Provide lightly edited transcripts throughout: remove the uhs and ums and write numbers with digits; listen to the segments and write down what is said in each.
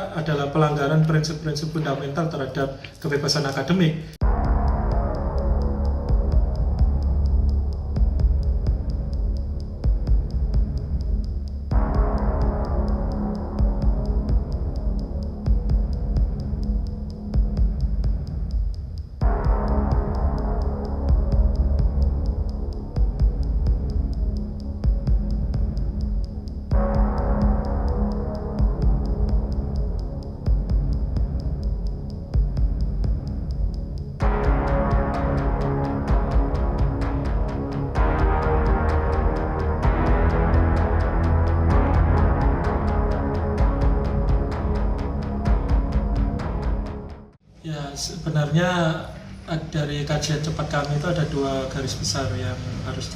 adalah pelanggaran prinsip-prinsip fundamental terhadap kebebasan akademik. Ya, sebenarnya dari kajian cepat kami itu ada dua garis besar yang harus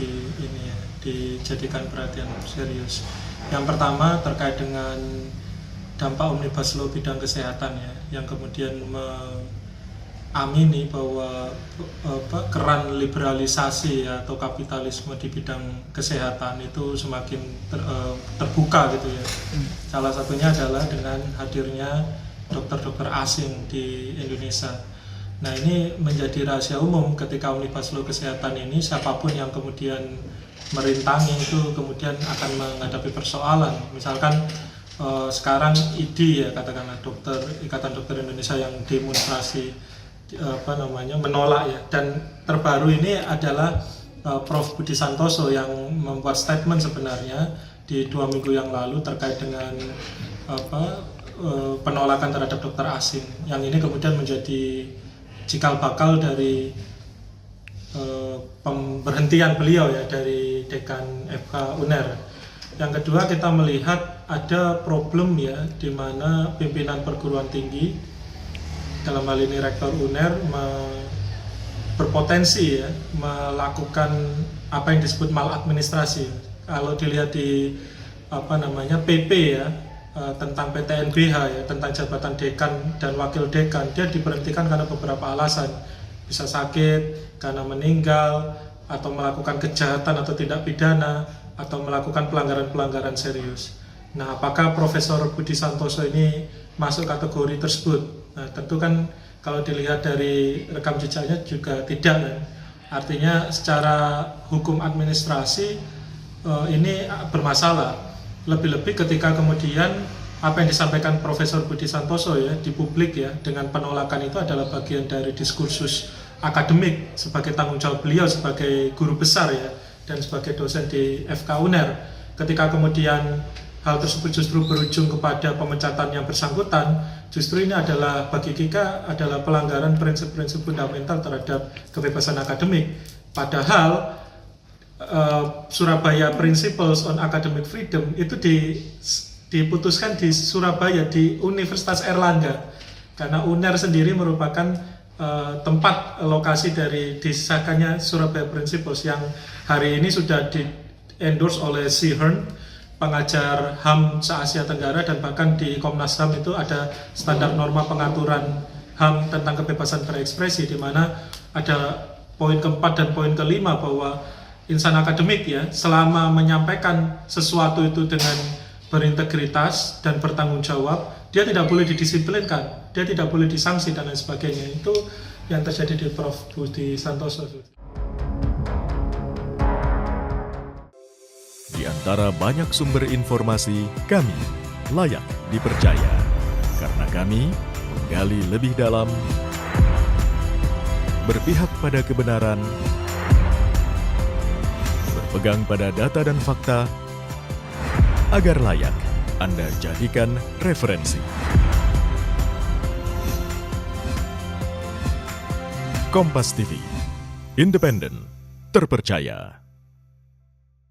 dijadikan perhatian serius. Yang pertama terkait dengan dampak Omnibus Law bidang kesehatan ya, yang kemudian mengamini bahwa keran liberalisasi atau kapitalisme di bidang kesehatan itu semakin terbuka gitu ya. Salah satunya adalah dengan hadirnya dokter-dokter asing di Indonesia. Nah, ini menjadi rahasia umum ketika Omnibus Law kesehatan ini, siapapun yang kemudian merintangi itu kemudian akan menghadapi persoalan. Misalkan sekarang IDI ya, katakanlah Ikatan Dokter Indonesia yang demonstrasi menolak ya. Dan terbaru ini adalah Prof. Budi Santoso yang membuat statement sebenarnya di 2 minggu yang lalu terkait dengan penolakan terhadap dokter asing, yang ini kemudian menjadi cikal bakal dari pemberhentian beliau ya dari Dekan FK UNER. Yang kedua, kita melihat ada problem ya, di mana pimpinan perguruan tinggi, dalam hal ini Rektor UNER, berpotensi ya melakukan apa yang disebut maladministrasi. Kalau dilihat di PP ya, tentang PTNBH ya, tentang jabatan dekan dan wakil dekan, dia diberhentikan karena beberapa alasan, bisa sakit, karena meninggal, atau melakukan kejahatan atau tindak pidana, atau melakukan pelanggaran-pelanggaran serius. Nah, apakah Profesor Budi Santoso ini masuk kategori tersebut? Nah, tentu kan kalau dilihat dari rekam jejaknya juga tidak kan. Artinya secara hukum administrasi ini bermasalah. Lebih-lebih ketika kemudian apa yang disampaikan Profesor Budi Santoso ya di publik ya, dengan penolakan itu adalah bagian dari diskursus akademik sebagai tanggung jawab beliau sebagai guru besar ya, dan sebagai dosen di FK UNER. Ketika kemudian hal tersebut justru berujung kepada pemecatan yang bersangkutan, justru ini adalah bagi Kika adalah pelanggaran prinsip-prinsip fundamental terhadap kebebasan akademik. Padahal Surabaya Principles on Academic Freedom itu diputuskan di Surabaya, di Universitas Airlangga, karena UNER sendiri merupakan tempat lokasi dari disahkannya Surabaya Principles, yang hari ini sudah di-endorse oleh Seahern, pengajar HAM se-Asia Tenggara, dan bahkan di Komnas HAM itu ada standar norma pengaturan HAM tentang kebebasan berekspresi, di mana ada poin keempat dan poin kelima bahwa insan akademik ya, selama menyampaikan sesuatu itu dengan berintegritas dan bertanggung jawab, dia tidak boleh didisiplinkan, dia tidak boleh disanksi dan lain sebagainya. Itu yang terjadi di Prof. Budi Santoso. Di antara banyak sumber informasi, kami layak dipercaya karena kami menggali lebih dalam, berpihak pada kebenaran, berpegang pada data dan fakta, agar layak Anda jadikan referensi. Kompas TV, independen, terpercaya.